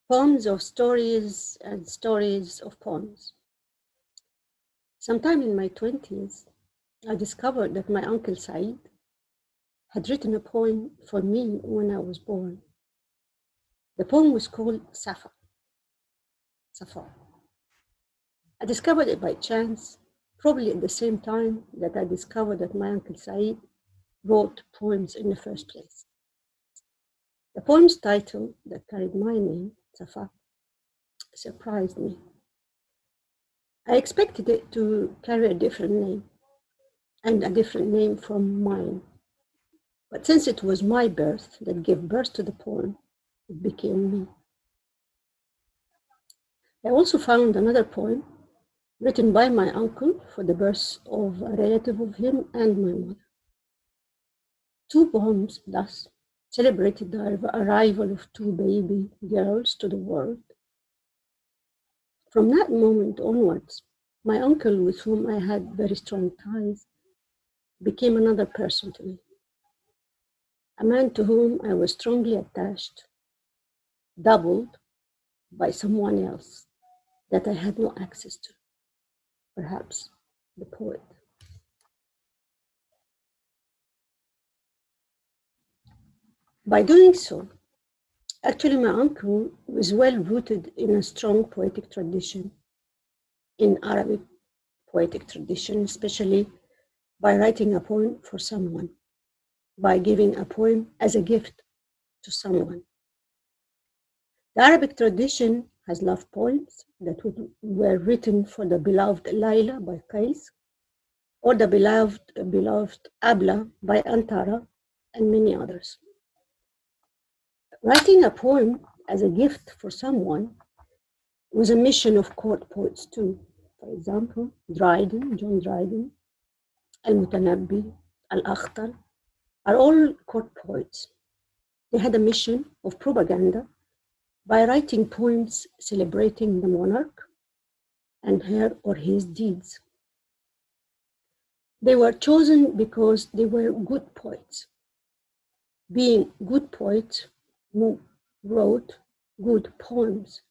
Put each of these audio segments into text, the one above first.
Poems of stories and stories of poems. Sometime in my 20s, I discovered that my uncle Said had written a poem for me when I was born. The poem was called Safaa. I discovered it by chance, probably at the same time that I discovered that my uncle Said wrote poems in the first place. The poem's title that carried my name, Safaa, surprised me. I expected it to carry a different name, and a different name from mine. But since it was my birth that gave birth to the poem, it became me. I also found another poem written by my uncle for the birth of a relative of him and my mother. Two poems thus celebrated the arrival of two baby girls to the world. From that moment onwards, my uncle, with whom I had very strong ties, became another person to me. A man to whom I was strongly attached, doubled by someone else that I had no access to, perhaps the poet. By doing so, actually my uncle was well rooted in a strong poetic tradition, in Arabic poetic tradition, especially by writing a poem for someone, by giving a poem as a gift to someone. The Arabic tradition has love poems that were written for the beloved Layla by Qais, or the beloved Abla by Antara, and many others. Writing a poem as a gift for someone was a mission of court poets too. For example, John Dryden, Al-Mutanabbi, Al-Akhtar are all court poets. They had a mission of propaganda by writing poems celebrating the monarch and her or his deeds. They were chosen because they were good poets. Being good poets who wrote good poems,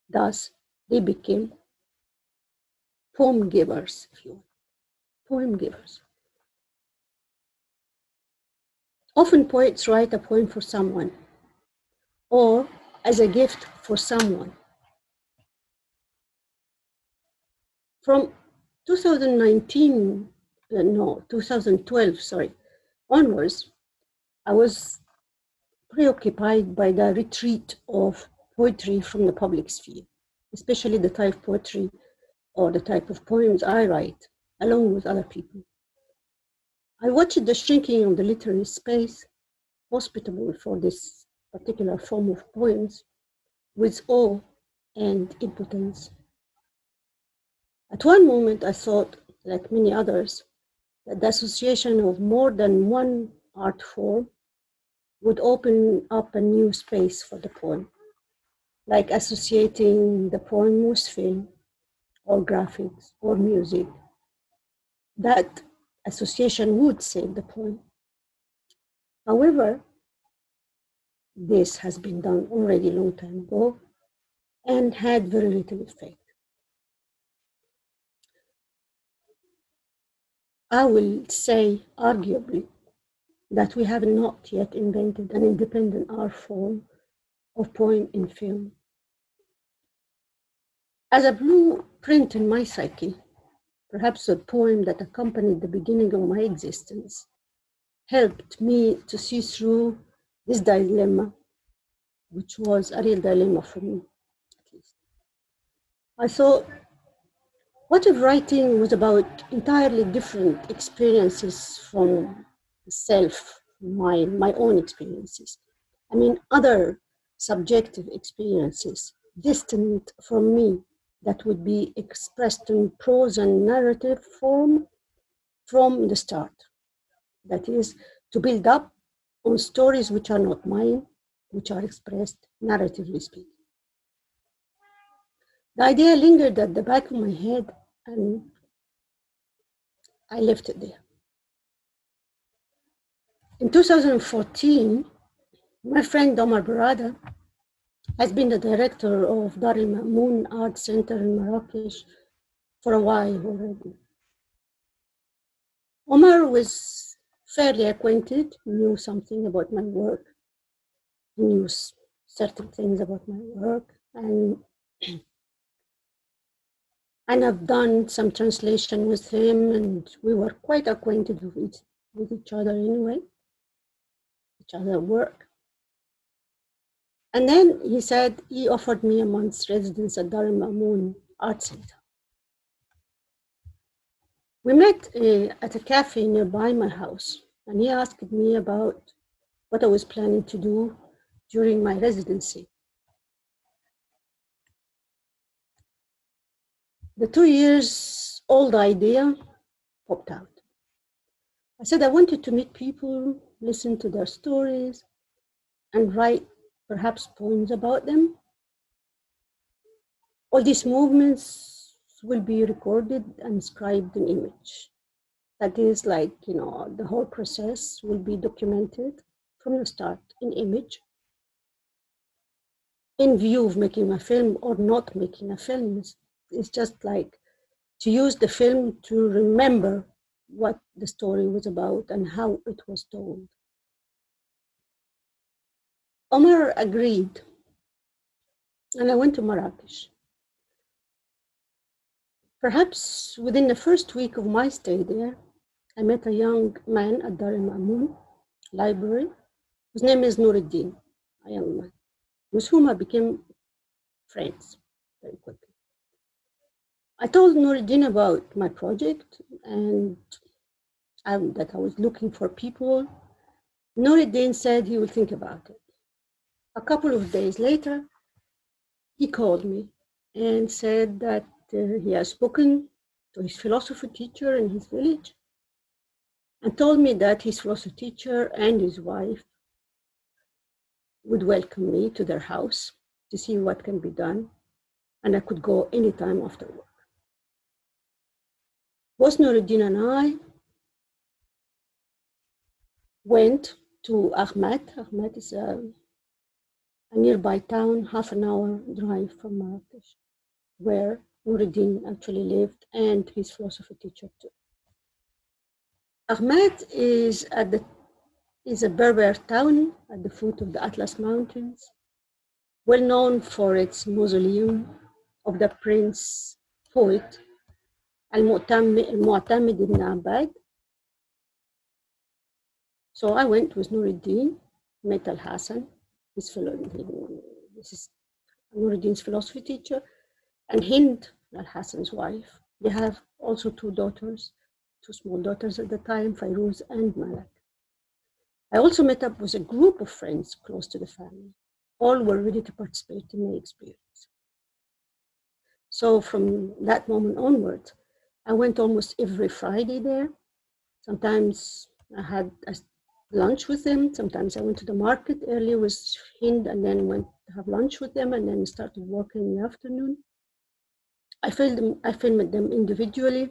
thus they became poem givers, if you will. Poem givers. Often poets write a poem for someone or as a gift for someone. From 2012, onwards, I was preoccupied by the retreat of poetry from the public sphere, especially the type of poetry or the type of poems I write, along with other people. I watched the shrinking of the literary space, hospitable for this particular form of poems, with awe and impotence. At one moment, I thought, like many others, that the association of more than one art form would open up a new space for the poem, like associating the poem with film or graphics or music. That association would save the poem. However, this has been done already a long time ago and had very little effect. I will say, arguably, that we have not yet invented an independent art form of poem in film. As a blueprint in my psyche, perhaps a poem that accompanied the beginning of my existence helped me to see through this dilemma, which was a real dilemma for me, at least. I thought, what if writing was about entirely different experiences from self, my own experiences? I mean, other subjective experiences distant from me that would be expressed in prose and narrative form from the start. That is, to build up on stories which are not mine, which are expressed narratively speaking. The idea lingered at the back of my head and I left it there. In 2014, my friend Omar Berrada has been the director of Dar al-Ma'moon Art Center in Marrakesh for a while already. Omar was fairly acquainted, knew something about my work, knew certain things about my work, and I've done some translation with him, and we were quite acquainted with each other anyway, each other's work. And then he said he offered me a month's residence at Dar al-Ma'moon Art Center. We met at a cafe nearby my house, and he asked me about what I was planning to do during my residency. The 2 years old idea popped out. I said I wanted to meet people, listen to their stories, and write perhaps poems about them. All these movements will be recorded and inscribed in image. That is like, the whole process will be documented from the start in image, in view of making a film or not making a film. It's just like to use the film to remember what the story was about and how it was told. Omar agreed, and I went to Marrakesh. Perhaps within the first week of my stay there, I met a young man at Dar al-Ma'moon library, whose name is Nuruddin, a young man, with whom I became friends very quickly. I told Nuruddin about my project and that I was looking for people. Nuruddin said he would think about it. A couple of days later, he called me and said that he has spoken to his philosophy teacher in his village and told me that his philosophy teacher and his wife would welcome me to their house to see what can be done, and I could go anytime after work. Both Nuruddin and I went to Ahmed. Ahmed is a nearby town, half an hour drive from Marrakesh, where Nuruddin actually lived and his philosophy teacher too. Ahmed is a Berber town at the foot of the Atlas Mountains, well known for its mausoleum of the Prince Hewitt, Al-Mu'tamid ibn Abbad. So I went with Nuruddin, met Al-Hassan, this is Nuruddin's philosophy teacher, and Hind, Al-Hassan's wife. They have also two small daughters at the time, Fairuz and Malak. I also met up with a group of friends close to the family. All were ready to participate in my experience. So from that moment onward, I went almost every Friday there. Sometimes I had a lunch with them. Sometimes I went to the market early with Hind and then went to have lunch with them and then started working in the afternoon. I filmed them individually.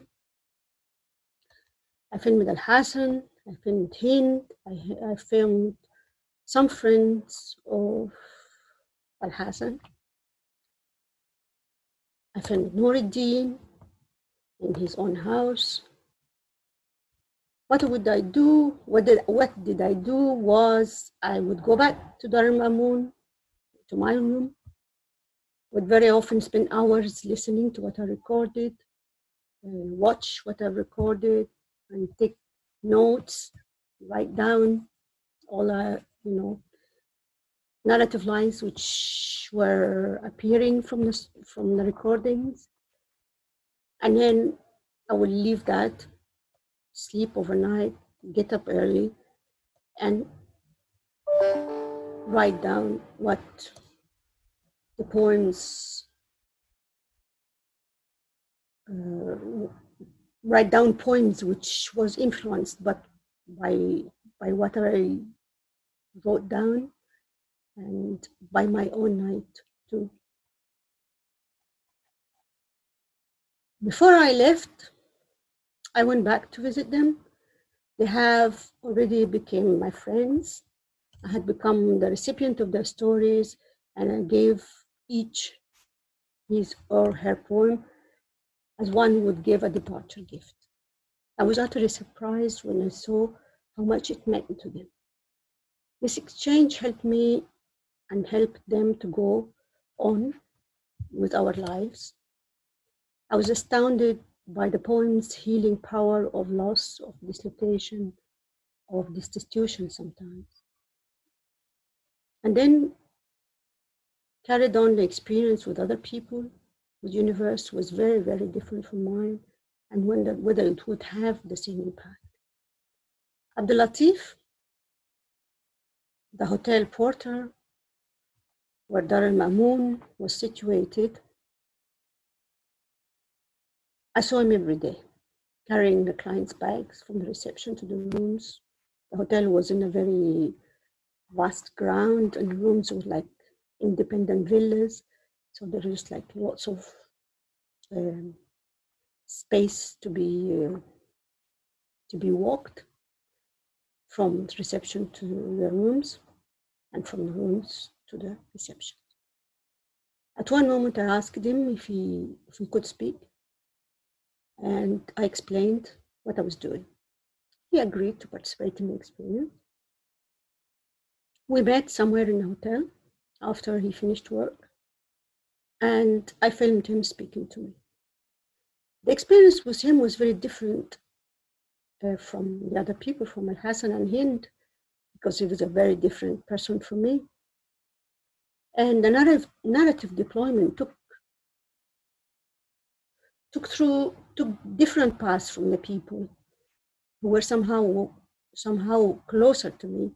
I filmed Al-Hassan, I filmed Hind, I filmed some friends of Al-Hassan. I filmed Nuruddin in his own house. What would I do? What did I do was I would go back to Dar al-Ma'moon, to my room, would very often spend hours listening to what I recorded, watch what I recorded, and take notes, write down all narrative lines which were appearing from the recordings. And then I would leave that, sleep overnight, get up early, and write down what the poems, write down poems which was influenced by what I wrote down and by my own night too. Before I left, I went back to visit them. They have already become my friends. I had become the recipient of their stories and I gave each his or her poem as one would give a departure gift. I was utterly surprised when I saw how much it meant to them. This exchange helped me and helped them to go on with our lives. I was astounded by the poem's healing power of loss, of dislocation, of destitution sometimes. And then carried on the experience with other people whose universe was very, very different from mine, and wondered whether it would have the same impact. Abdul Latif, the hotel porter where Dar al-Ma'moon was situated, I saw him every day, carrying the clients' bags from the reception to the rooms. The hotel was in a very vast ground, and the rooms were like independent villas. So there is like lots of space to be walked from the reception to the rooms, and from the rooms to the reception. At one moment, I asked him if he could speak, and I explained what I was doing. He agreed to participate in the experience. We met somewhere in a hotel after he finished work, and I filmed him speaking to me. The experience with him was very different from the other people, from Al-Hassan and Hind, because he was a very different person from me. And the narrative deployment took different paths from the people who were somehow closer to me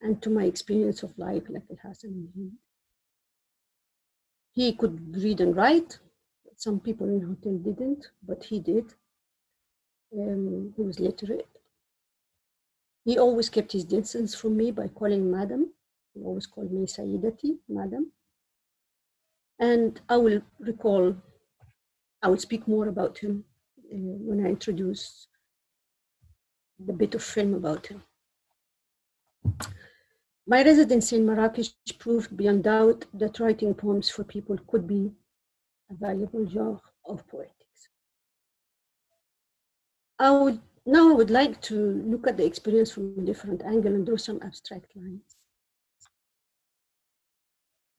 and to my experience of life, like Al-Hassan and Hind. He could read and write. Some people in the hotel didn't, but he did. He was literate. He always kept his distance from me by calling madam. He always called me Sayyidati, madam. And I will speak more about him when I introduce the bit of film about him. My residency in Marrakesh proved beyond doubt that writing poems for people could be a valuable genre of poetics. I would like to look at the experience from a different angle and draw some abstract lines.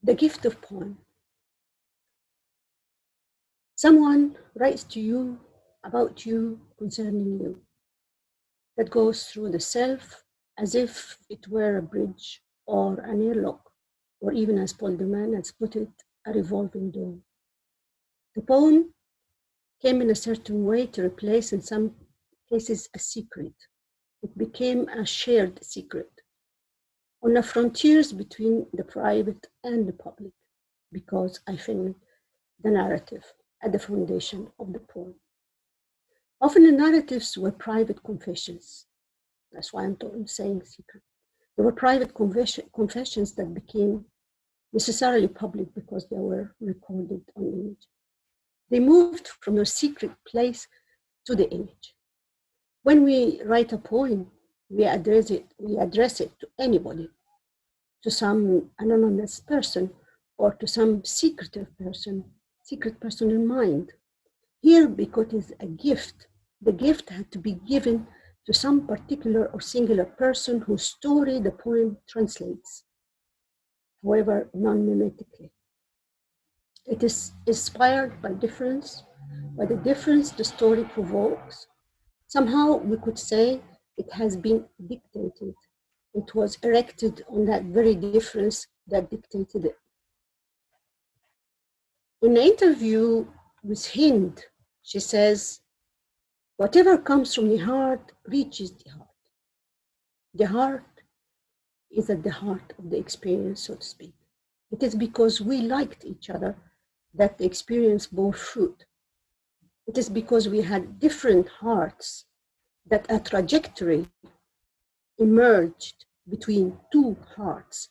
The gift of poem. Someone writes to you about you, concerning you, that goes through the self as if it were a bridge or an airlock, or even, as Paul de Man has put it, a revolving door. The poem came in a certain way to replace, in some cases, a secret. It became a shared secret on the frontiers between the private and the public, because I filmed the narrative at the foundation of the poem. Often the narratives were private confessions. That's why I'm saying secret. They were private confessions that became necessarily public because they were recorded on image. They moved from their secret place to the image. When we write a poem, we address it to anybody, to some anonymous person, or to some secret person in mind. Here, because it is a gift, the gift had to be given to some particular or singular person whose story the poem translates, however non-mimetically. It is inspired by the difference the story provokes. Somehow we could say it has been dictated. It was erected on that very difference that dictated it. In an interview with Hind, she says, whatever comes from the heart reaches the heart. The heart is at the heart of the experience, so to speak. It is because we liked each other that the experience bore fruit. It is because we had different hearts that a trajectory emerged between two hearts.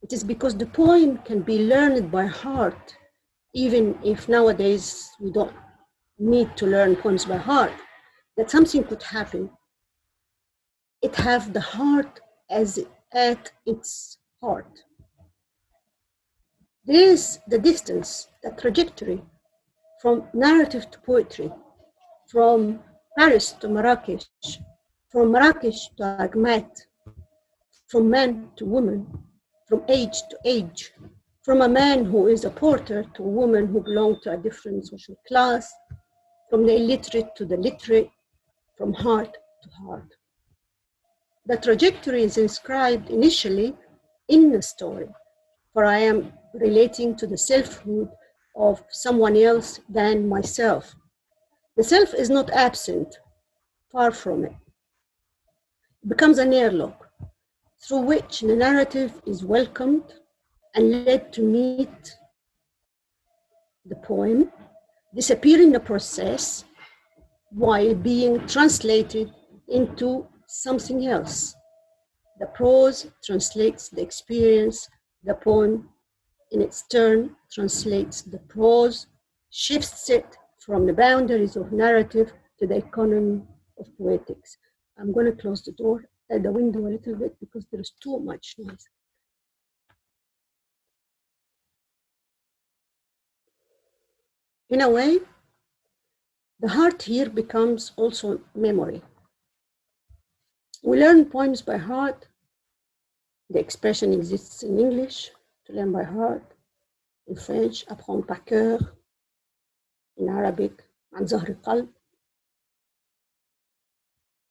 It is because the poem can be learned by heart, even if nowadays we don't need to learn poems by heart, that something could happen. It have the heart as at its heart. There is the distance, the trajectory from narrative to poetry, from Paris to Marrakesh, from Marrakesh to Agmat, from man to woman, from age to age, from a man who is a porter to a woman who belongs to a different social class, from the illiterate to the literate, from heart to heart. The trajectory is inscribed initially in the story, for I am relating to the selfhood of someone else than myself. The self is not absent, far from it. It becomes an airlock through which the narrative is welcomed and led to meet the poem, disappear in the process while being translated into something else. The prose translates the experience, the poem in its turn translates the prose, shifts it from the boundaries of narrative to the economy of poetics. I'm going to close the door at the window a little bit because there is too much noise. In a way, the heart here becomes also memory. We learn poems by heart. The expression exists in English, to learn by heart, in French, apprendre par cœur, in Arabic, عن ظهر قلب.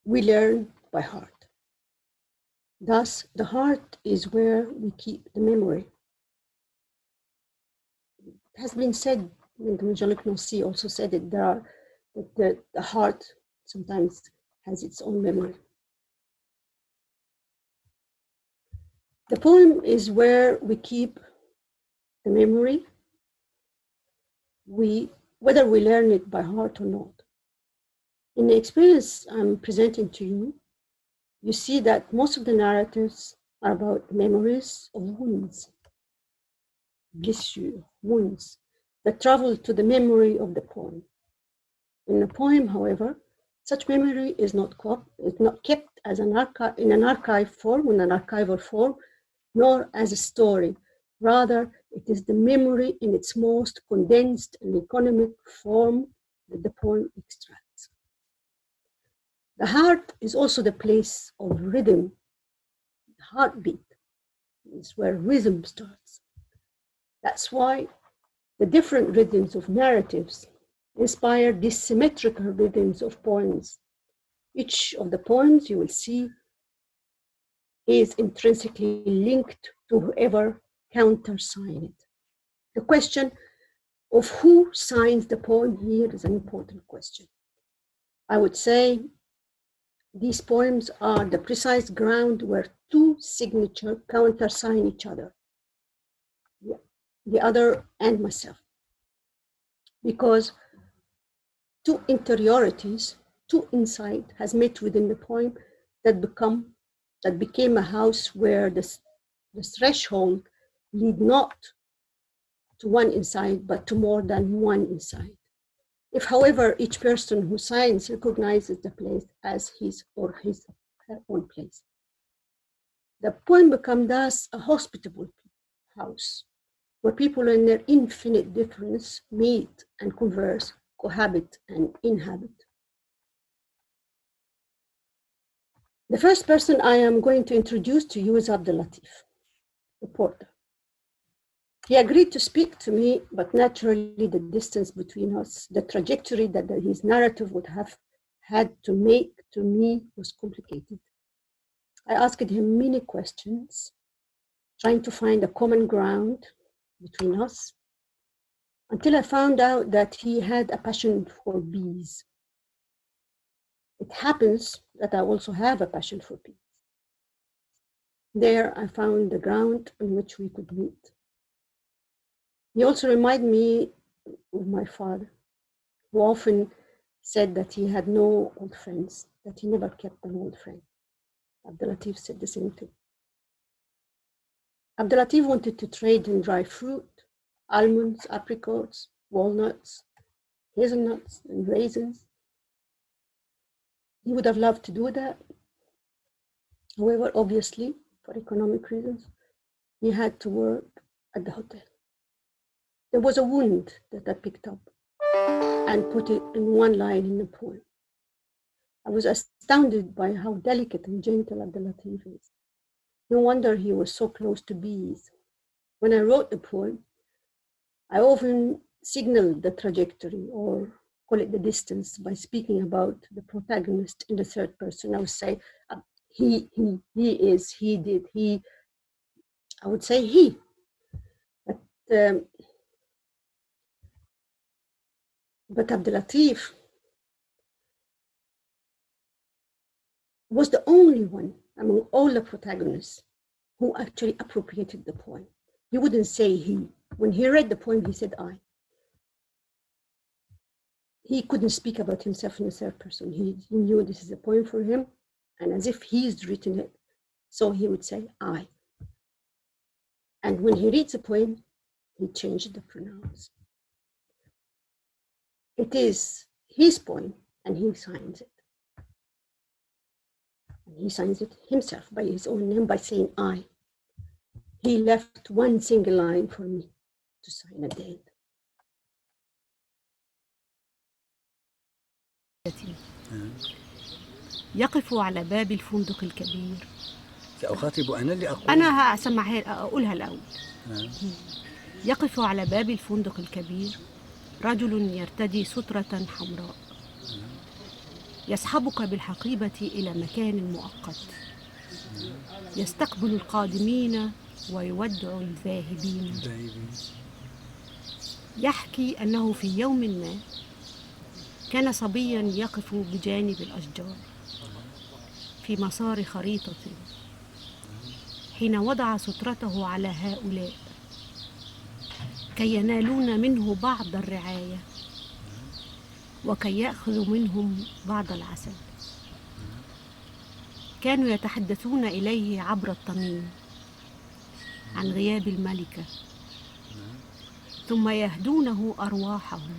We learn by heart. Thus, the heart is where we keep the memory. It has been said, Jean-Luc Nancy also said it, that the heart sometimes has its own memory. The poem is where we keep the memory, whether we learn it by heart or not. In the experience I'm presenting to you, you see that most of the narratives are about memories of wounds, blessures, wounds, that travel to the memory of the poem. In the poem, however, such memory is not kept as in an archive form, in an archival form, nor as a story. Rather, it is the memory in its most condensed and economic form that the poem extracts. The heart is also the place of rhythm. The heartbeat is where rhythm starts. That's why the different rhythms of narratives inspire these symmetrical rhythms of poems. Each of the poems you will see is intrinsically linked to whoever countersigns it. The question of who signs the poem here is an important question. I would say these poems are the precise ground where two signatures countersign each other, the other and myself. Because two interiorities, two insight has met within the poem that became a house where the threshold lead not to one inside, but to more than one inside. If, however, each person who signs recognizes the place as his or her own place, the poem becomes thus a hospitable house where people in their infinite difference meet and converse, cohabit and inhabit. The first person I am going to introduce to you is Abdelatif, the porter. He agreed to speak to me, but naturally the distance between us, the trajectory that his narrative would have had to make to me was complicated. I asked him many questions, trying to find a common ground between us, until I found out that he had a passion for bees. It happens that I also have a passion for bees. There I found the ground on which we could meet. He also reminded me of my father, who often said that he had no old friends, that he never kept an old friend. Abdelatif said the same thing. Abdelatif wanted to trade in dry fruit, almonds, apricots, walnuts, hazelnuts, and raisins. He would have loved to do that. However, obviously, for economic reasons, he had to work at the hotel. There was a wound that I picked up and put it in one line in the poem. I was astounded by how delicate and gentle Abdel-Latif is. No wonder he was so close to bees. When I wrote the poem, I often signaled the trajectory, or call it the distance, by speaking about the protagonist in the third person. I would say, he is, he did, he. I would say he. But Abdel-Latif was the only one among all the protagonists who actually appropriated the poem. He wouldn't say he. When he read the poem, he said I. He couldn't speak about himself in the third person. He knew this is a poem for him, and as if he's written it, so he would say I. And when he reads a poem, he changed the pronouns. It is his poem, and he signs it. And he signs it himself by his own name by saying I. He left one single line for me to sign at the end. يقف على باب الفندق الكبير. سأخاطب أنا اللي أقول. أنا أقولها الأول. يقف على باب الفندق الكبير رجل يرتدي سترة حمراء يسحبك بالحقيبة إلى مكان مؤقت يستقبل القادمين ويودع الذاهبين. يحكي أنه في يوم ما كان صبيا يقف بجانب الأشجار في مسار خريطة حين وضع سترته على هؤلاء كي ينالون منه بعض الرعاية وكي يأخذوا منهم بعض العسل. كانوا يتحدثون إليه عبر الطمين عن غياب الملكة ثم يهدونه أرواحهم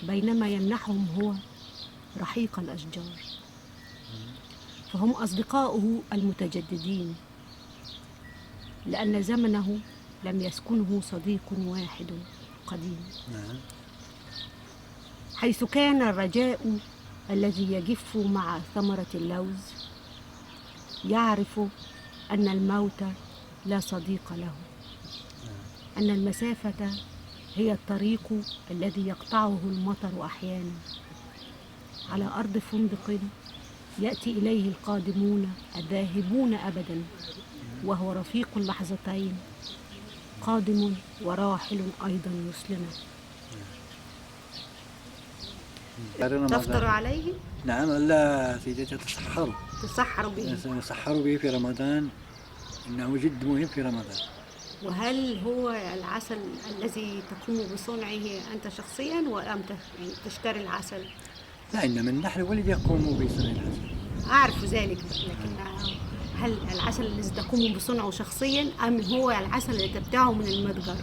بينما يمنحهم هو رحيق الأشجار، فهم أصدقاؤه المتجددين لأن زمنه لم يسكنه صديق واحد قديم، حيث كان الرجاء الذي يجف مع ثمرة اللوز يعرف أن الموت لا صديق له، أن المسافة هي الطريق الذي يقطعه المطر أحيانا على أرض فندق يأتي إليه القادمون الذاهبون أبدا وهو رفيق اللحظتين قادم وراحل أيضا يسلمه. تفطر عليه؟ نعم. لا سيدتي، تسحر به. نسحر به في رمضان، إنه جد مهم في رمضان. وهل هو العسل الذي تقوم بصنعه أنت شخصيا وأم تشتري العسل؟ لا، إنما النحل هو الذي يقوم بصنع العسل. أعرف ذلك، لكن هل العسل الذي تقوم بصنعه شخصيا أم هو العسل الذي تبتاعه من المتجر؟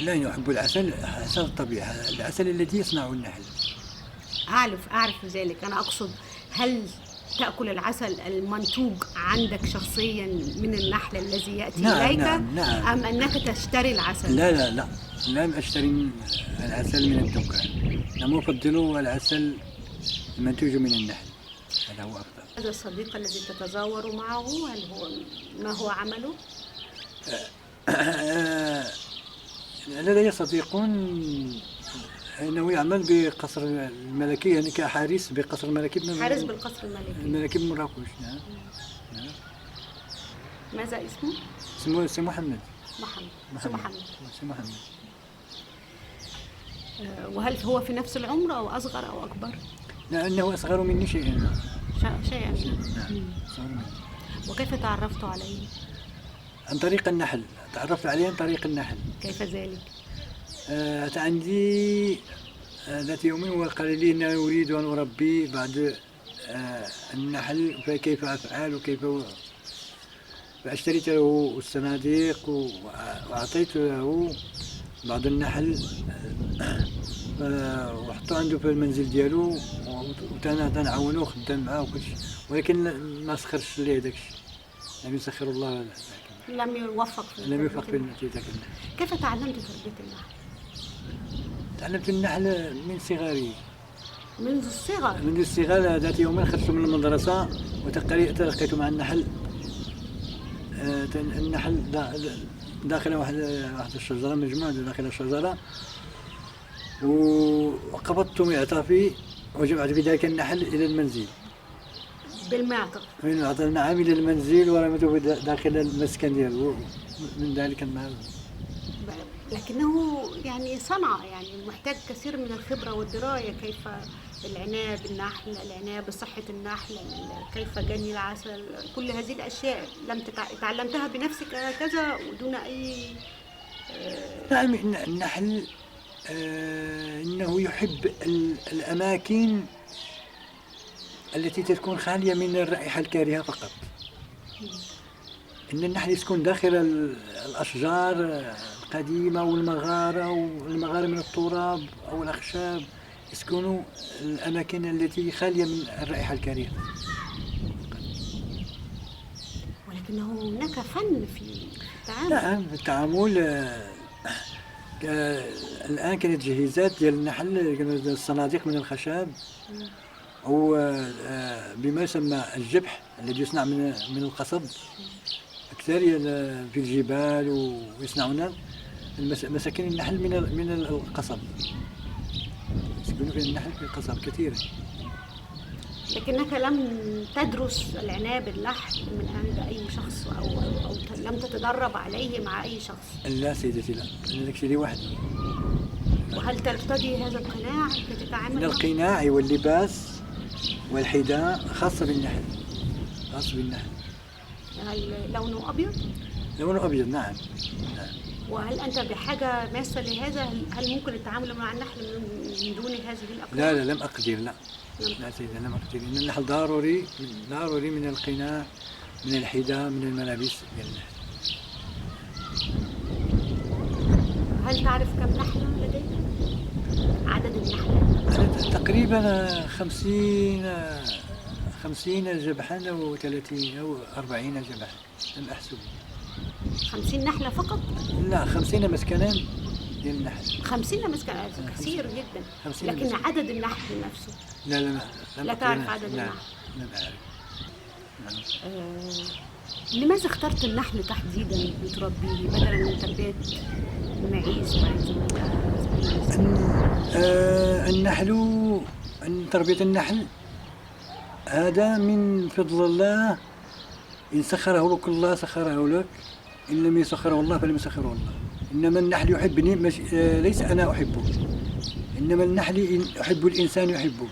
لا، أنا أحب العسل حسب الطبيعة، العسل الذي يصنعه النحل. أعرف ذلك. أنا أقصد هل تأكل العسل المنتوج عندك شخصيا من النحل الذي يأتي إليك؟ نعم. أم أنك تشتري العسل؟ لا، لم أشتري العسل من الدكان، أنا أفضل العسل المنتوج من النحل، هذا هو أفضل. هذا الصديق الذي تتزاور معه ما هو عمله؟ لدي صديق أنه يعمل بقصر الملكي، يعني كحارس بقصر الملكي. حارس بالقصر الملكي بمراكش. نعم. ماذا اسمه؟ اسمه محمد. محمد. وهل هو في نفس العمر أو أصغر أو أكبر؟ لا، أنه أصغر مني شيئا. نعم. أصغر مني. وكيف تعرفت عليه؟ عن طريق النحل، تعرفت عليه عن طريق النحل. كيف ذلك؟ أتى عندي ذات يوم وقال لي أنه أريد أن أربي بعد النحل، فكيف أفعل وكيف. فاشتريت له الصناديق وأعطيت له بعض النحل وحطه عنده في المنزل ديالو، وتنعاونو وخدام معاه وكل شيء، ولكن ما سخرش ليه داكشي، يعني يسخر الله. لم يوفق في نتيجة النحل. كيف تعلمت تربية النحل؟ تعلمت النحل من صغري. منذ الصغر؟ منذ الصغر. ذات يوم خرجت من المدرسة وتلقيت مع النحل. النحل داخل واحد الشجرة، مجموعة داخل الشجرة، وقبضت معطفي وجمعت بذلك النحل إلى المنزل. بالمعطف؟ نعم، إلى المنزل ورميته داخل المسكن ديالو. من ذلك النهار. لكنه يعني صنعة، يعني محتاج كثير من الخبرة والدراية، كيف العناب، صحة النحل، كيف جني العسل، كل هذه الأشياء لم تعلمتها بنفسك هكذا ودون أي نعم. النحل إنه يحب الأماكن التي تكون خالية من الرائحة الكريهة فقط. إن النحل يسكن داخل الأشجار القديمة والمغارة من التراب أو الأخشاب، يسكنوا الأماكن التي خالية من الرائحة الكريهة. ولكنه هناك فن في التعامل. نعم، في التعامل. الآن كانت تجهيزات ديال النحل، كانت الصناديق من الخشب أو بما يسمى الجبح الذي يصنع من القصب. أكثر في الجبال، ويصنعون مساكن النحل من القصب. يسكنون في النحل في القصب كثير. لكنك لم تدرس العناب النحل من عند أي شخص أو لم تتدرب عليه مع أي شخص؟ لا سيدتي، لا، أنا ذاك الشيء لوحدي. وهل ترتدي هذا القناع لتتعامل؟ من القناع واللباس والحذاء خاصة بالنحل. هل لونه أبيض؟ لونه أبيض، نعم. وهل أنت بحاجة ماسة لهذا؟ هل ممكن التعامل مع النحل من دون هذه الأقنعة؟ لا، لم أقدر. لا سيدة، لم أقدر. إن النحل ضروري من القناع، من الحذاء، من الملابس ديال النحل. هل تعرف كم نحلة لديك؟ عدد النحلات؟ تقريبا 50 جبحا أو 30 أو 40 جبحا، لم أحسب. 50 نحلة فقط؟ لا، 50 مسكنا ديال النحل. 50 مسكنا كثير جدا. لكن عدد النحل نفسه؟ لا تعرف عدد النحل؟ لا أعرف. لماذا اخترت النحل تحديدا لتربيه بدلا من تربية معيز النحل، تربية النحل هذا من فضل الله. إن سخره لك الله سخره لك، إن لم يسخره الله فلم يسخره الله. إنما النحل يحبني، ليس أنا أحبه، إنما النحل يحب الإنسان يحبه.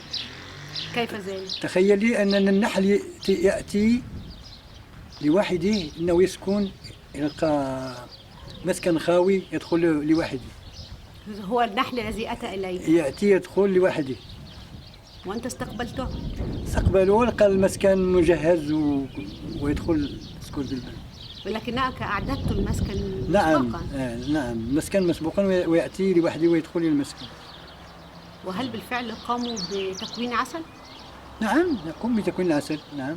كيف ذلك؟ تخيلي أن النحل يأتي لوحده، إنه يسكن، يلقى مسكن خاوي يدخل لوحده. هو النحل الذي أتى إليه يأتي يدخل لوحده، وأنت استقبلته؟ استقبله، لقى المسكن مجهز ويدخل يسكن بالبلد. ولكنك أعددت المسكن مسبقا. نعم، المسكن مسبقا، ويأتي لوحده ويدخل المسكن. وهل بالفعل قاموا بتكوين عسل؟ نعم، يقوم بتكوين العسل، نعم.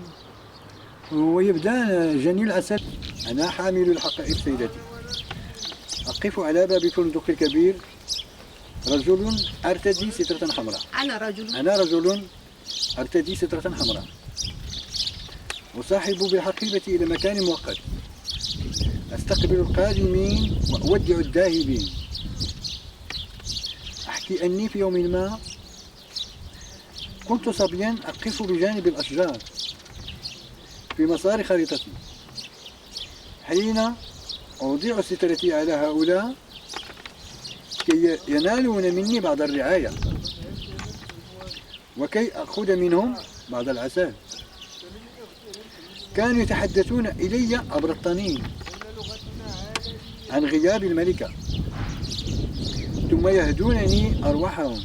ويبدأ جني العسل. أنا حامل الحقائق سيدتي، أقف على باب الفندق الكبير، رجل أرتدي سترة حمراء. أنا رجل أرتدي سترة حمراء، أصاحب بالحقيبة إلى مكان مؤقت، أستقبل القادمين وأودع الذاهبين. أحكي أني في يوم ما كنت صبيا أقف بجانب الأشجار في مسار خريطتي، حين أوضع سترتي على هؤلاء كي ينالون مني بعض الرعاية وكي أخذ منهم بعض العسل. كانوا يتحدثون إلي عبر الطنين عن غياب الملكة، ثم يهدونني أرواحهم،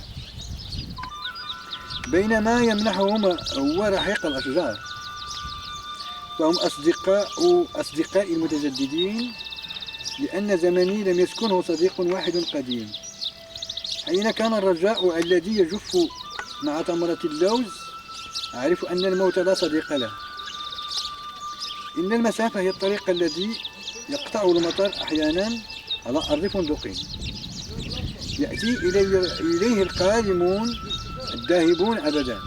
بينما يمنحهم هو رحيق الأشجار. فهم أصدقائي المتجددين، لأن زمني لم يسكنه صديق واحد قديم. حين كان الرجاء الذي يجف مع تمرة اللوز، أعرف أن الموت لا صديق له. إن المسافة هي الطريق الذي يقطعه المطر أحيانا على أرض فندق. يأتي إليه القادمون الذاهبون أبدا،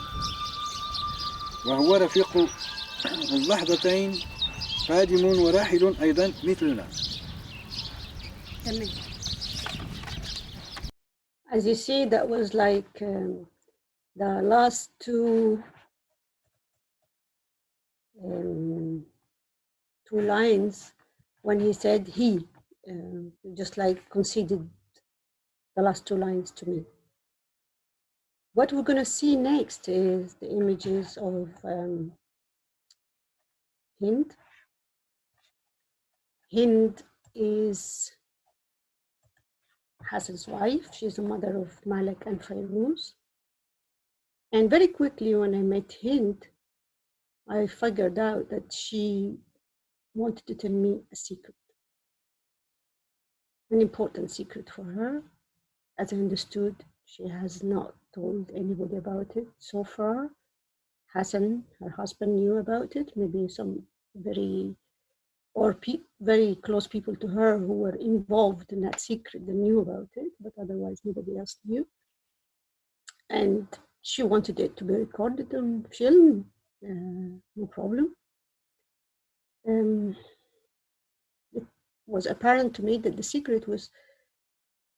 وهو رفيق اللحظتين، قادم وراحل أيضا مثلنا. تمام. As you see, that was like the last two lines when he said he, just like conceded the last two lines to me. What we're going to see next is the images of Hind. Hind is Hassan's wife. She's the mother of Malik and Fairuz. And very quickly when I met Hind, I figured out that she wanted to tell me a secret, an important secret for her. As I understood, she has not told anybody about it so far. Hassan, her husband, knew about it. Maybe some very close people to her who were involved in that secret, they knew about it, but otherwise nobody else knew. And she wanted it to be recorded on film, no problem. It was apparent to me that the secret was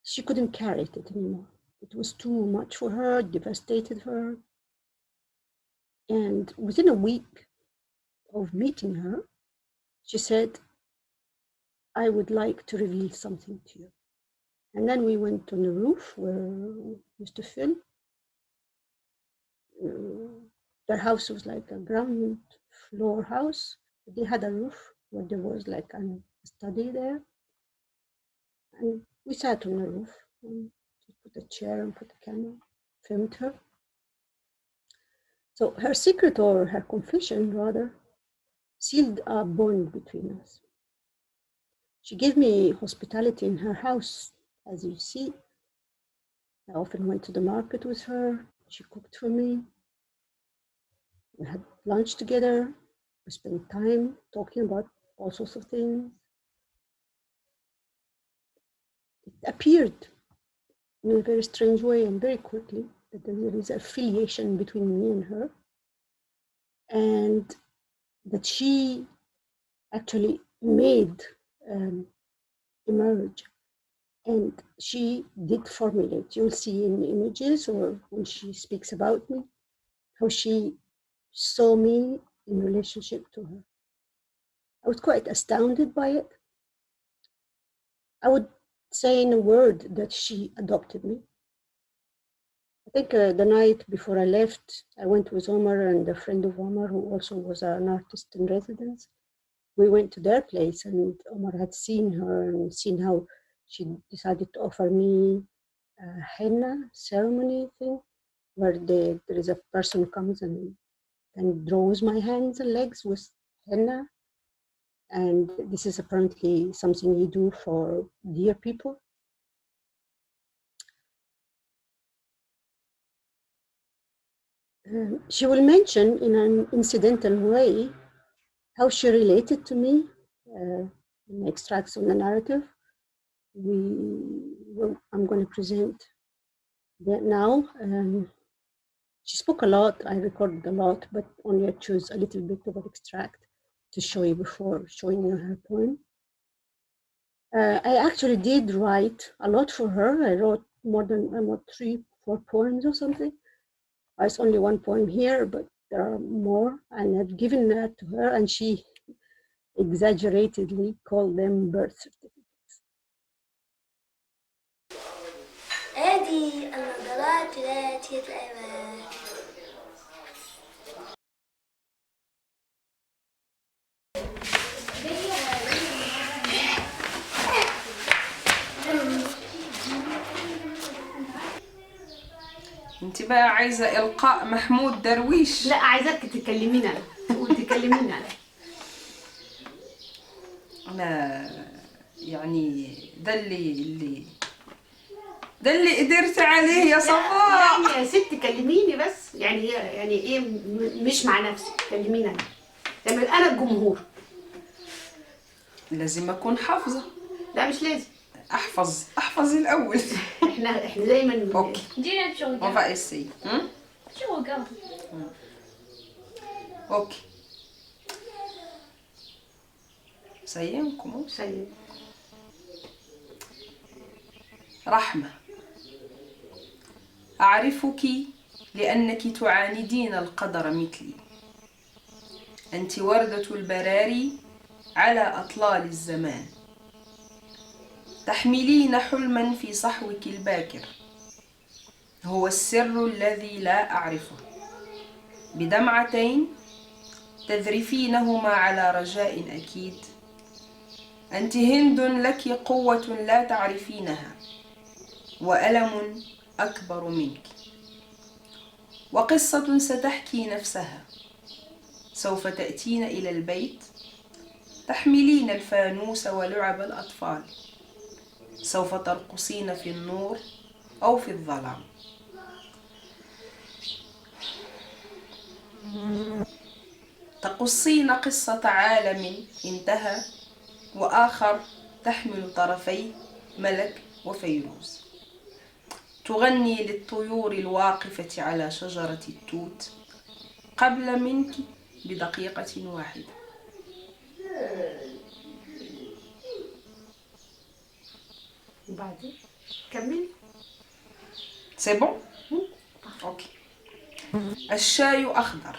she couldn't carry it anymore. It was too much for her, devastated her. And within a week of meeting her, she said, I would like to reveal something to you. And then we went on the roof where we used to film. Their house was like a ground floor house. They had a roof where there was like a study there. And we sat on the roof and put a chair and put a camera, filmed her. So her secret, or her confession rather, sealed a bond between us. She gave me hospitality in her house, as you see. I often went to the market with her. She cooked for me. We had lunch together. We spent time talking about all sorts of things. It appeared in a very strange way and very quickly that there is affiliation between me and her, and that she actually made emerge. And she did formulate. You'll see in the images or when she speaks about me, how she saw me in relationship to her. I was quite astounded by it. I would say in a word that she adopted me. I think the night before I left, I went with Omar and a friend of Omar, who also was an artist in residence. We went to their place and Omar had seen her and seen how she decided to offer me a henna ceremony thing, where there is a person who comes and draws my hands and legs with henna. And this is apparently something you do for dear people. She will mention in an incidental way how she related to me in extracts on the narrative. I'm going to present that now. She spoke a lot, I recorded a lot, but only I chose a little bit of an extract to show you before showing you her poem. I actually did write a lot for her. I wrote more than 3-4 poems or something. There's only one poem here, but there are more, and I've given that to her, and she exaggeratedly called them birth certificates. هذه النظرات ذاتية الأبعاد. انت بقى عايزه القاء محمود درويش؟ لا، عايزاك تكلمين انا. تكلمين انا يعني ده اللي قدرت عليه يا صفاء. يعني يا ست كلميني بس، يعني ايه، مش مع نفسي، كلميني انا، انا الجمهور. لازم أكون حافظة. لا مش لازم. أحفظ الأول. احنا دايما أوكي. Dis-le, tu On va essayer. Tu regardes. Ok. Ça y est, on commence. شيء. رحمة، أعرفك لأنك تعاندين القدر مثلي. أنت وردة البراري على أطلال الزمان. تحملين حلما في صحوك الباكر، هو السر الذي لا أعرفه. بدمعتين تذرفينهما على رجاء أكيد. أنت هند لك قوة لا تعرفينها، وألم أكبر منك، وقصة ستحكي نفسها. سوف تأتين إلى البيت، تحملين الفانوس ولعب الأطفال. سوف ترقصين في النور أو في الظلام. تقصين قصة عالم انتهى، وآخر تحمل طرفي ملك وفيروز. تغني للطيور الواقفة على شجرة التوت قبل منك بدقيقة واحدة. وبعدين كمل. C'est bon? أوكي. الشاي أخضر.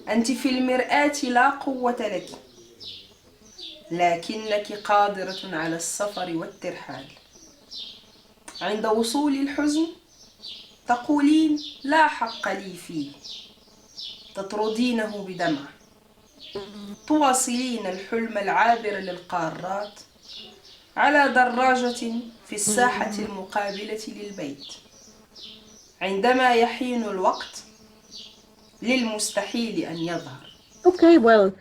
أنت في المرآة لا قوة لك، لكنك قادرة على السفر والترحال. عند وصول الحزن تقولين لا حق لي فيه، تطردينه بدمع. تواصلين الحلم العابر للقارات على دراجة في الساحة المقابلة للبيت. عندما يحين الوقت للمستحيل أن يظهر. Okay, well,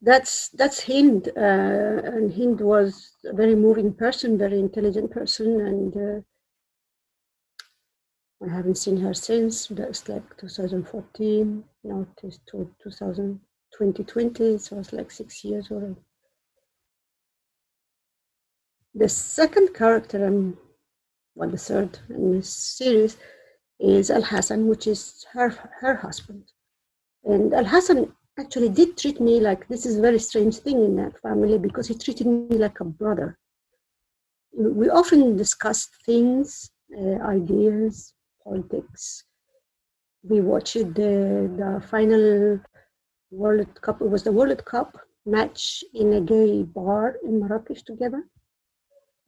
that's Hind, and Hind was a very moving person, very intelligent person, and I haven't seen her since. That's like 2014, now it is 2020, so it's like 6 years already. The second character, well, the third in this series, is Al-Hassan, which is her husband. And Al-Hassan actually did treat me like, this is a very strange thing in that family, because he treated me like a brother. We often discussed things, ideas, politics. We watched the final World Cup. It was the World Cup match in a gay bar in Marrakesh together.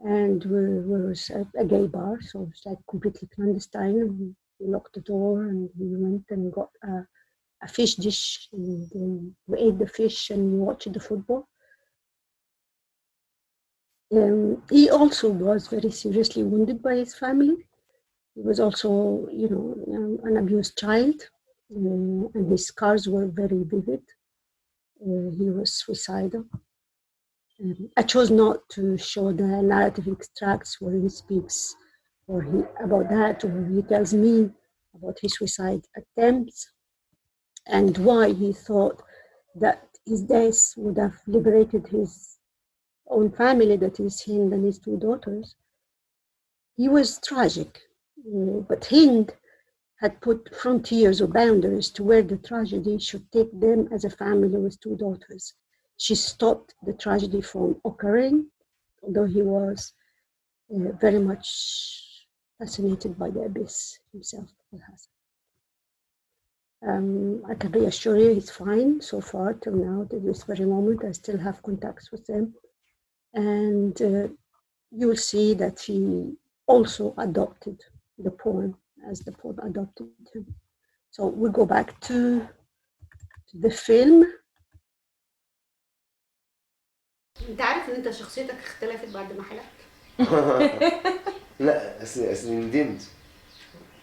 And we were at a gay bar, so it's like completely clandestine. We locked the door and we went and got a fish dish, and we ate the fish and watched the football. He also was very seriously wounded by his family. He was also, an abused child, and his scars were very vivid. He was suicidal. I chose not to show the narrative extracts where he speaks about that, or he tells me about his suicide attempts and why he thought that his death would have liberated his own family, that is Hind and his two daughters. He was tragic, but Hind had put frontiers or boundaries to where the tragedy should take them as a family with two daughters. She stopped the tragedy from occurring, although he was very much fascinated by the abyss himself. I can reassure you he's fine so far till now, to this very moment. I still have contacts with him. And you will see that he also adopted the poem as the poem adopted him. So we go back to the film. انت عارف ان انت شخصيتك اختلفت بعد ما حلقت؟ لا اصلي ندمت.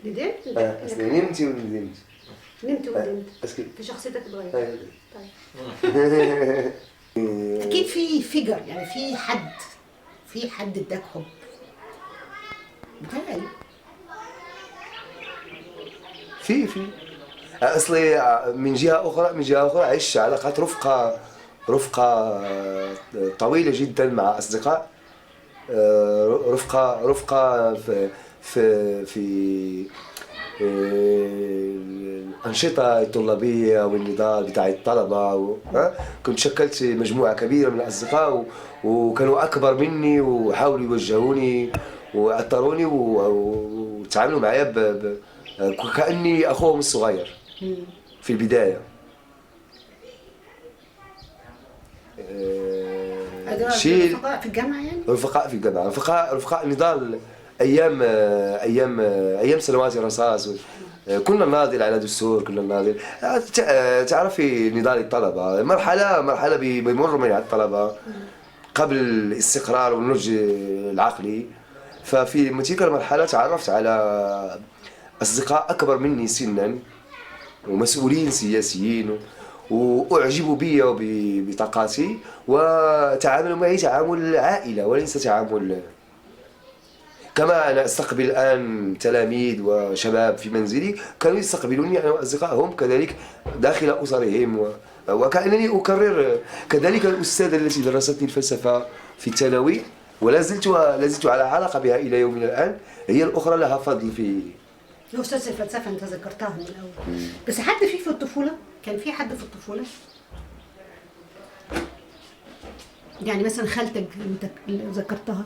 ندمت؟ اصلي نمتي وندمت. نمت وندمت. في شخصيتك اتغيرت. طيب. اكيد في فيجر، يعني في حد اداك حب. بتهيألي. في اصلي من جهه اخرى عشت علاقات رفقه رفقة طويلة جدا مع أصدقاء، رفقة في الأنشطة الطلابية والنضال بتاع الطلبة. كنت شكلت مجموعة كبيرة من الأصدقاء وكانوا أكبر مني وحاولوا يوجهوني وأثروني وتعاملوا معايا كأني أخوهم الصغير في البداية. رفقاء في الجامعة يعني؟ رفقاء في الجامعة، رفقاء نضال أيام سنوات الرصاص. كنا نناضل على دستور، كنا نناضل. تعرفي نضال الطلبة مرحلة بيمر منها الطلبة قبل الاستقرار والنضج العقلي. ففي تلك المرحلة تعرفت على أصدقاء أكبر مني سنا ومسؤولين سياسيين وأعجبوا بي وبطاقاتي وتعاملوا معي تعامل عائلة وليس تعامل كما أنا أستقبل الآن تلاميذ وشباب في منزلي، كانوا يستقبلوني أنا وأصدقائهم كذلك داخل أسرهم. وكأنني أكرر كذلك الأستاذة التي درستني الفلسفة في الثانوي ولا زلت على علاقة بها إلى يومنا الآن، هي الأخرى لها فضل في أستاذ الفلسفة. أنت ذكرتها من الأول، بس حد في الطفولة؟ كان في حد في الطفولة؟ يعني مثلا خالتك اللي ذكرتها؟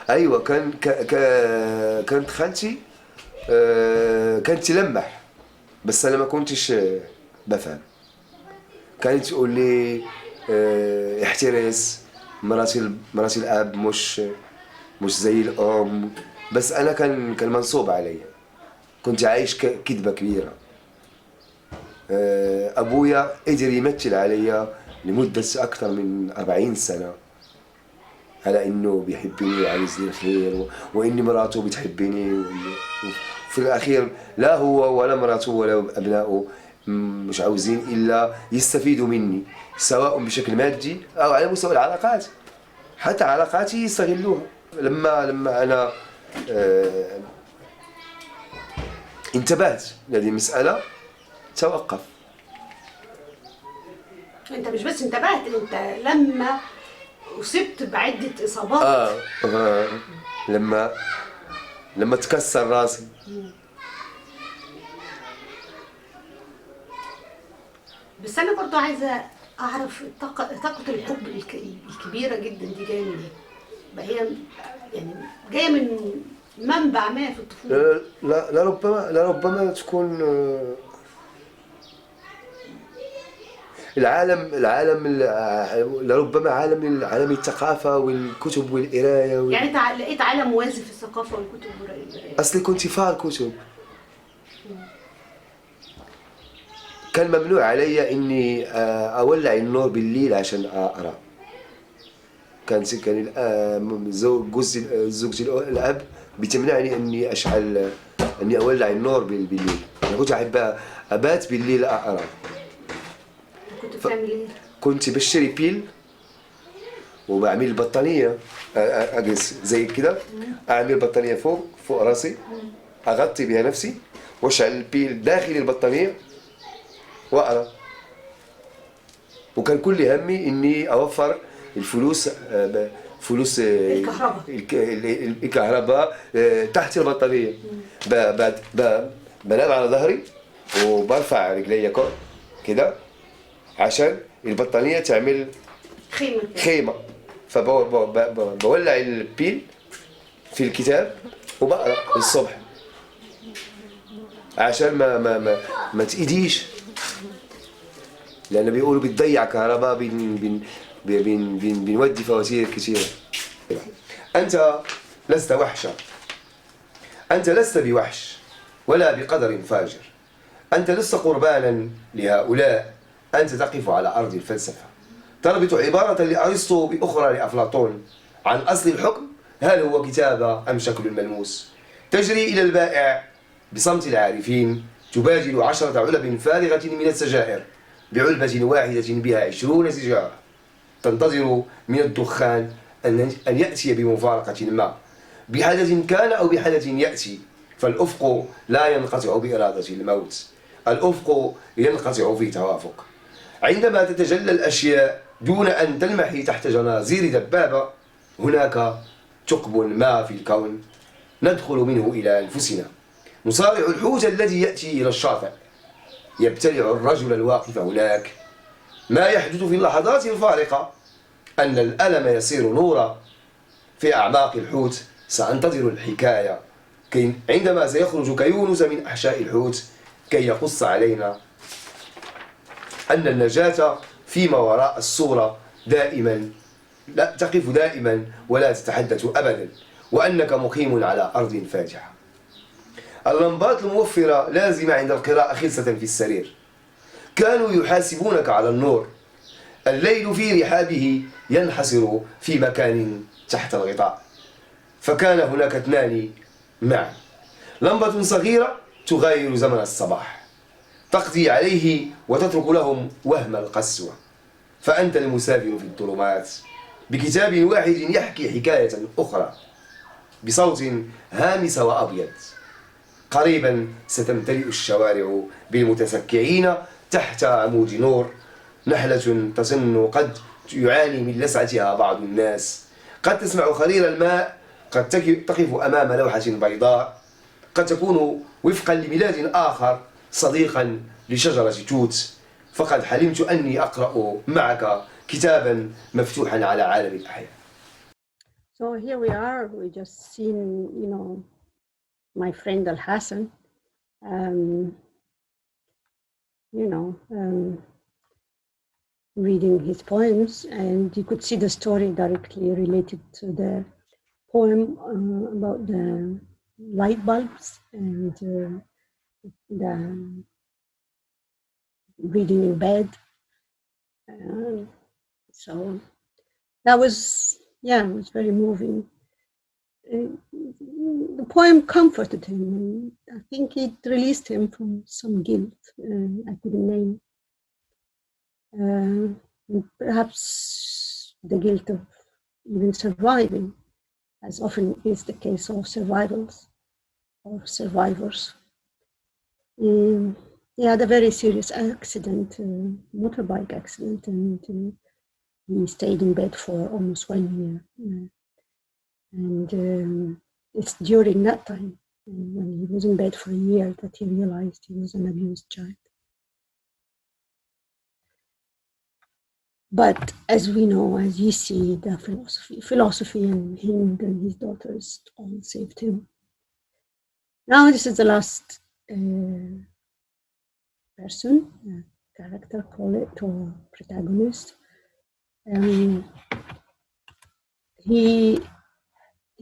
أيوة، كانت خالتي كانت تلمح، بس أنا ما كنتش بفهم. كانت تقول لي احترس، مراتي الأب مش زي الأم. بس أنا كان منصوب علي، كنت عايش كذبة كبيرة. أبويا قدر يمثل علي لمدة أكثر من 40 سنة على إنه بيحبني وعايز لي الخير وإني مراته بتحبني. وفي الأخير لا هو ولا مراته ولا أبنائه مش عاوزين إلا يستفيدوا مني، سواء بشكل مادي أو على مستوى العلاقات. حتى علاقاتي يستغلوها. لما أنا انتبهت لهذه المسألة توقف. أنت مش بس انتبهت، أنت لما أصبت بعدة إصابات لما تكسر راسي. بس أنا برضو عايزة أعرف طاقة الحب الكبيرة جدا دي جاية من إيه؟ هي يعني جاية من منبع ما في الطفولة؟ لربما تكون العالم لربما عالم الثقافة والكتب والقراية يعني لقيت عالم موازي في الثقافة والكتب والقراية. أصلي كنت فار كتب. كان ممنوع علي إني أولع النور بالليل عشان أقرأ. كان زوجتي الأب بتمنعني إني أولع النور بالليل. أنا كنت أحب أبات بالليل أقرأ. كنت بتعمل إيه؟ كنت بشتري بيل وبعمل البطانية، أجلس زي كده، أعمل بطانية فوق راسي، أغطي بها نفسي وأشعل البيل داخل البطانية وأقرأ. وكان كل همي إني أوفر الفلوس الكهرباء تحت البطانية. بنام على ظهري وبرفع رجلي كده عشان البطانية تعمل خيمة. فبولع البيل في الكتاب وبقرأ الصبح عشان ما تأيديش، لأن بيقولوا بتضيع كهرباء. بنودي فواتير كثيرة. أنت لست وحشا، أنت لست بوحش ولا بقدر فاجر، أنت لست قربانا لهؤلاء، أنت تقف على أرض الفلسفة، تربط عبارة لأرسطو بأخرى لأفلاطون عن أصل الحكم، هل هو كتابة أم شكل ملموس، تجري إلى البائع بصمت العارفين، تباجل 10 علب فارغة من السجائر بعلبة واحدة بها 20 سيجارة، تنتظر من الدخان أن يأتي بمفارقة ما، بحدث كان أو بحدث يأتي، فالأفق لا ينقطع بإرادة الموت، الأفق ينقطع في توافق. عندما تتجلى الأشياء دون أن تلمحي تحت جنازير دبابة هناك ثقب ما في الكون ندخل منه إلى أنفسنا. نصارع الحوت الذي يأتي إلى الشاطئ، يبتلع الرجل الواقف هناك. ما يحدث في اللحظات الفارقة أن الألم يصير نورا في أعماق الحوت. سأنتظر الحكاية عندما سيخرج كيونس من أحشاء الحوت كي يقص علينا أن النجاة فيما وراء الصورة دائما لا تقف دائما ولا تتحدث أبدا، وأنك مقيم على أرض فاجعة. اللمبات الموفرة لازمة عند القراءة خلسة في السرير. كانوا يحاسبونك على النور. الليل في رحابه ينحصر في مكان تحت الغطاء، فكان هناك اثنان معا. لمبة صغيرة تغير زمن الصباح، تقضي عليه وتترك لهم وهم القسوة. فأنت المسافر في الظلمات بكتاب واحد يحكي حكاية أخرى بصوت هامس وأبيض. قريبا ستمتلئ الشوارع بالمتسكعين تحت عمود نور. نحلة تصن قد يعاني من لسعتها بعض الناس، قد تسمع خرير الماء، قد تقف أمام لوحة بيضاء، قد تكون وفقا لميلاد آخر صديقا لشجرة توت. فقد حلمت أني أقرأ معك كتابا مفتوحا على عالم الأحياء. So here we are. We just seen, my friend Al Hassan, reading his poems, and you could see the story directly related to the poem about the light bulbs and the reading in bed. So that was, it was very moving. The poem comforted him, and I think it released him from some guilt I couldn't name. Perhaps the guilt of even surviving, as often is the case of survivors. He had a very serious accident, motorbike accident, and he stayed in bed for almost 1 year. And it's during that time, when he was in bed for a year, that he realized he was an abused child. But as we know, as you see, the philosophy and him and his daughters all saved him. Now this is the last person, character, call it, or protagonist.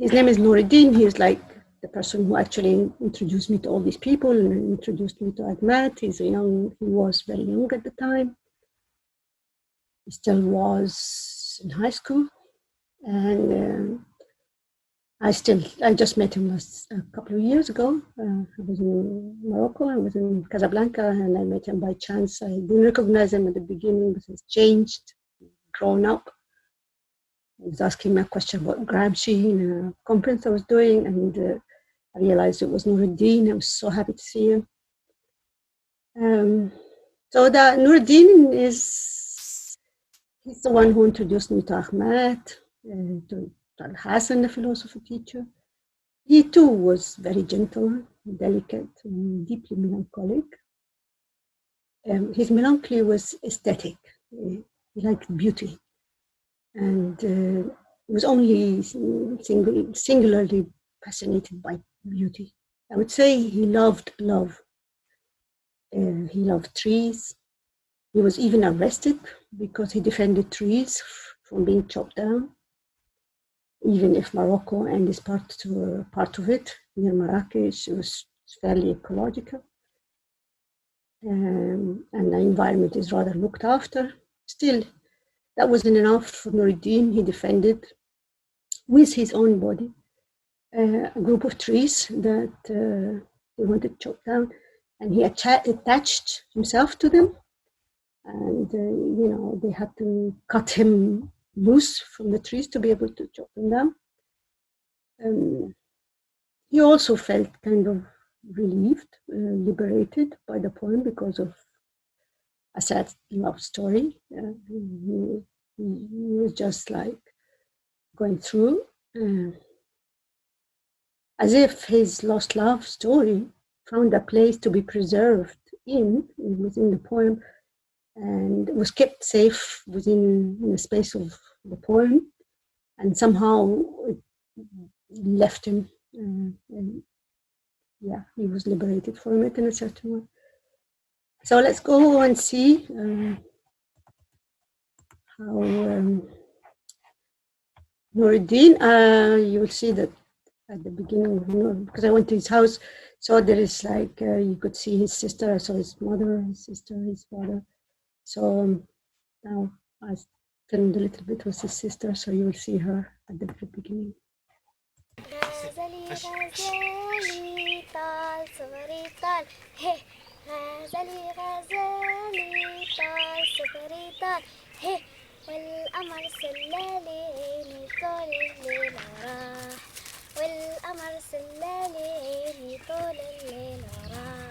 His name is Nuruddin. He's like the person who actually introduced me to all these people and introduced me to Ahmed. He was very young at the time. He still was in high school, and I just met him a couple of years ago. I was in Morocco, I was in Casablanca, and I met him by chance. I didn't recognize him at the beginning, but he's changed, grown up. He was asking me a question about Gramsci in a conference I was doing, and I realized it was Nuruddin. I was so happy to see him. So that Nuruddin he's the one who introduced me to Ahmed, to Al Hassan, the philosophy teacher. He too was very gentle, delicate, and deeply melancholic. His melancholy was aesthetic. He liked beauty, and he was only singularly fascinated by beauty. I would say he loved love. He loved trees. He was even arrested because he defended trees from being chopped down, even if Morocco and this part of it, near Marrakesh, was fairly ecological. And the environment is rather looked after. Still, that wasn't enough for Nuruddin. He defended, with his own body, a group of trees that he wanted chopped down, and he attached himself to them. And, they had to cut him loose from the trees to be able to chop them down. He also felt kind of relieved, liberated by the poem because of a sad love story. He was just like going through as if his lost love story found a place to be preserved within the poem, and was kept safe within the space of the poem, and somehow it left him, and yeah, he was liberated from it in a certain way. So let's go and see how Nuruddin, you will see that at the beginning of Nur, because I went to his house, so there is like, you could see his sister, I saw his mother, his sister, his father. So now I filmed a little bit with his sister, so you will see her at the very beginning. غزلي غزالي طال صبري طال هي غزلي غزالي طال صبري طال هي والقمر سلالي عيني طول الليل راح والقمر سلالي عيني طول الليل راح.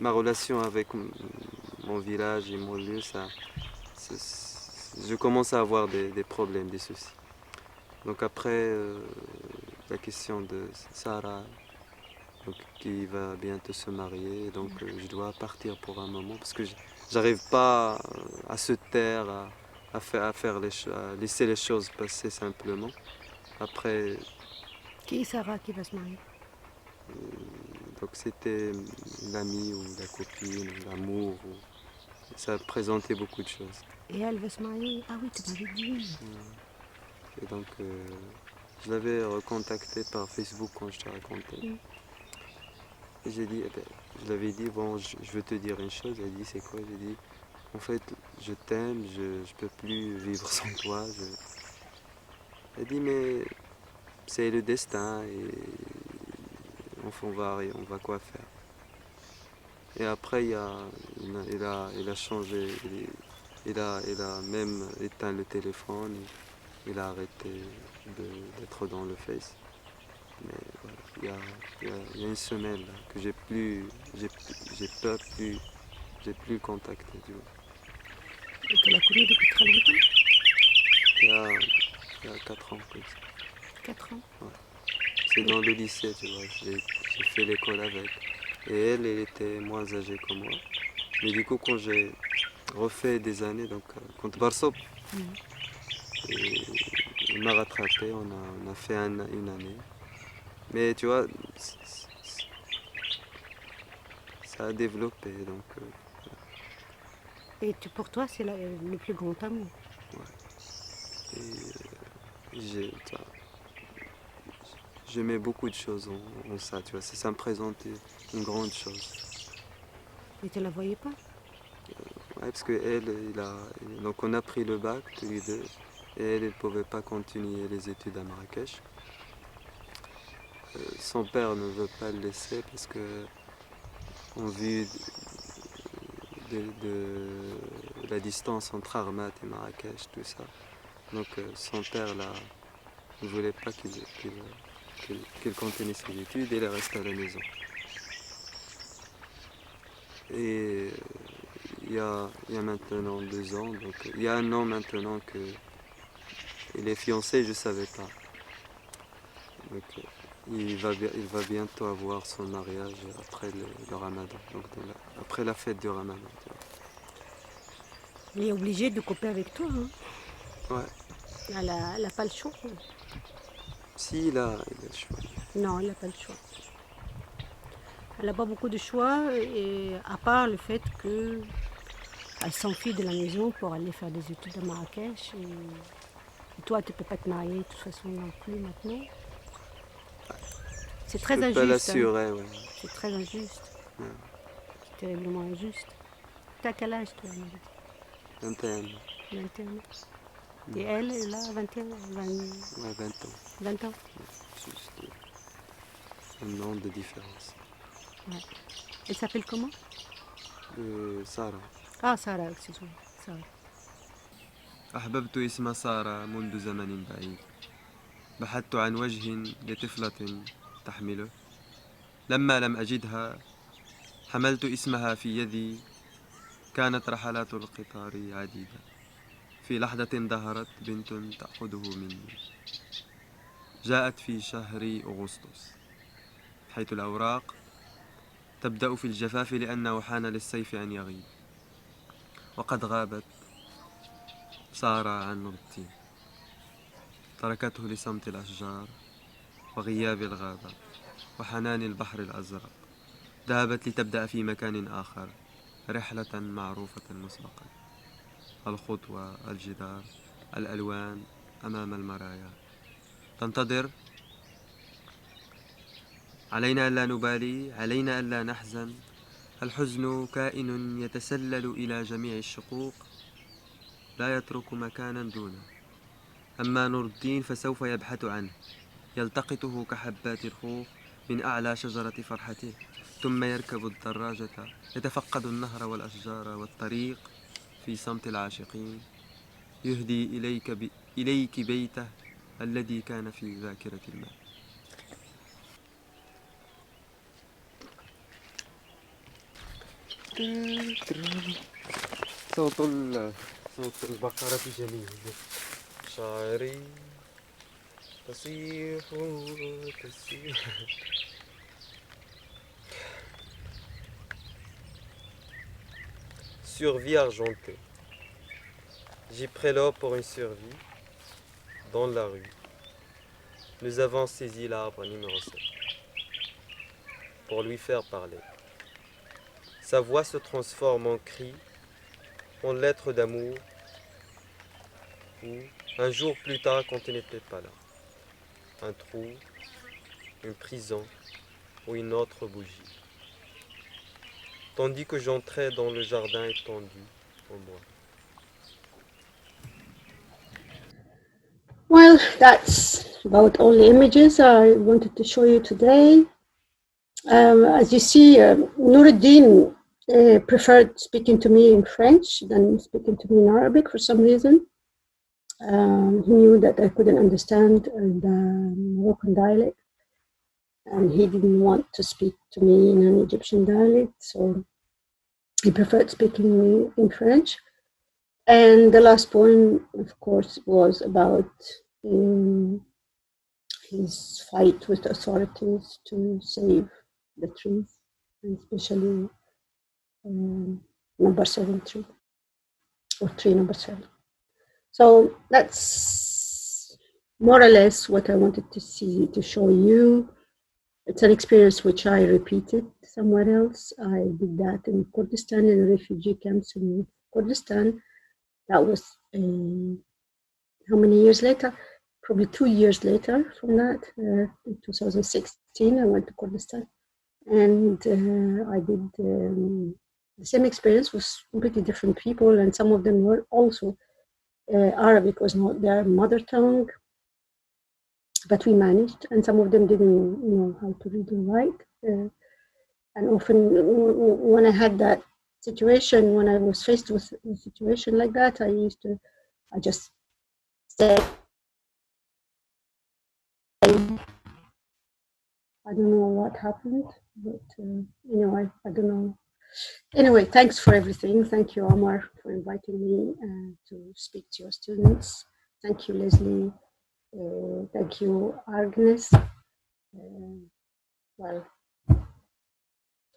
Ma relation avec mon village et mon lieu, je commence à avoir des problèmes, des soucis. Donc après, la question de Sarah, donc, qui va bientôt se marier, donc je dois partir pour un moment parce que j'arrive pas à se taire, à laisser les choses passer simplement. Après. Qui est Sarah qui va se marier? Donc c'était l'ami ou la copine, ou l'amour, ça présentait beaucoup de choses. Et elle va se marier? Ah oui, tu m'avais dit. Et donc je l'avais recontacté par Facebook quand je t'ai raconté. Et j'ai dit, je l'avais dit, bon, je veux te dire une chose. Elle dit, c'est quoi? J'ai dit, en fait, je t'aime, je peux plus vivre sans toi. Elle dit, mais c'est le destin et enfin, on va quoi faire. Et après, il a changé, il a même éteint le téléphone, il a arrêté d'être dans le Face. Mais voilà, il y a une semaine là, que j'ai plus le contact. Tu vois. Et tu l'as connu depuis très longtemps? Il y a 4 ans comme ça. 4 ans? Ouais. C'est dans le lycée, tu vois, j'ai fait l'école avec. Et elle était moins âgée que moi. Mais du coup, quand j'ai refait des années, donc contre Barsop, il m'a rattrapé, on a fait une année. Mais tu vois, ça a développé. Donc, Et pour toi, c'est le plus grand amour? Ouais. Et je mets beaucoup de choses en ça, tu vois. Ça me présente une grande chose. Et tu ne la voyais pas? Ouais, parce qu'elle, donc on a pris le bac tous les deux, et elle ne pouvait pas continuer les études à Marrakech. Son père ne veut pas le laisser parce que, en vue de la distance entre Armat et Marrakech, tout ça, donc son père là, ne voulait pas qu'il continue ses études et il reste à la maison. Et il y a maintenant 2 ans, donc il y a 1 an maintenant qu'il est fiancé, je ne savais pas. Donc il va bientôt avoir son mariage après le Ramadan, donc après la fête du Ramadan. Il est obligé de couper avec toi, hein? Ouais. Elle n'a pas le choix. Si, il a le choix. Non, elle n'a pas le choix. Elle n'a pas beaucoup de choix, et à part le fait qu'elle s'enfuit de la maison pour aller faire des études à Marrakech. Et toi, tu ne peux pas te marier de toute façon non plus maintenant. C'est très injuste. Je peux pas l'assurer, ouais. C'est très injuste. Ouais. C'est terriblement injuste. Tu as quel âge, toi? 21. 21 ans. Et elle a 21 ans? Ouais, 20 ans. 20 ans. Juste 1 an de différence. Ouais. Elle s'appelle comment? Sarah. Ah, Sarah, excuse-moi. Sarah. أحببت اسم سارة منذ زمن بعيد. بحثت عن وجه لطفلة تحمله. لما لم أجدها حملت اسمها في يدي. كانت رحلات القطار عديدة. في لحظة ظهرت بنت تأخذه مني. جاءت في شهر أغسطس، حيث الأوراق تبدأ في الجفاف لأنه حان للصيف أن يغيب. وقد غابت سارة عن روتين، تركته لصمت الأشجار وغياب الغابة وحنان البحر الأزرق. ذهبت لتبدأ في مكان آخر رحلة معروفة مسبقا. الخطوة، الجدار، الألوان أمام المرايا. تنتظر. علينا ألا نبالي، علينا ألا نحزن. الحزن كائن يتسلل إلى جميع الشقوق، لا يترك مكانا دونه. أما نور الدين فسوف يبحث عنه، يلتقطه كحبات الخوخ من أعلى شجرة فرحته، ثم يركب الدراجة يتفقد النهر والأشجار والطريق في صمت العاشقين. يهدي إليك بيته الذي كان في ذاكرة الماء. صوت البقرة جميل. شاعري تصيح تصيح. Survie argentée. J'ai pris l'eau pour une survie. Dans la rue, nous avons saisi l'arbre numéro 7 pour lui faire parler. Sa voix se transforme en cri, en lettre d'amour, ou un jour plus tard quand il n'était pas là. Un trou, une prison ou une autre bougie. Tandis que j'entrais dans le jardin étendu au moi. Well, that's about all the images I wanted to show you today. As you see, Nuruddin preferred speaking to me in French than speaking to me in Arabic for some reason. He knew that I couldn't understand the Moroccan dialect, and he didn't want to speak to me in an Egyptian dialect, so he preferred speaking in French. And the last poem, of course, was about his fight with the authorities to save the trees, and especially number 7 tree, or tree number 7. So that's more or less what I wanted to show you. It's an experience which I repeated somewhere else. I did that in Kurdistan, in the refugee camps in Kurdistan. That was how many years later? Probably 2 years later from that. In 2016, I went to Kurdistan, and I did the same experience with completely different people, and some of them were also Arabic was not their mother tongue, but we managed, and some of them didn't know how to read and write. And often when I had that situation, when I was faced with a situation like that, I just say, I don't know what happened, but I don't know. Anyway, thanks for everything. Thank you, Omar, for inviting me to speak to your students. Thank you, Leslie. Thank you, Agnes. Well,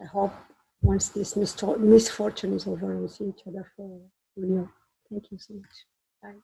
I hope once this misfortune is over, we'll see each other for real. Thank you so much. Bye.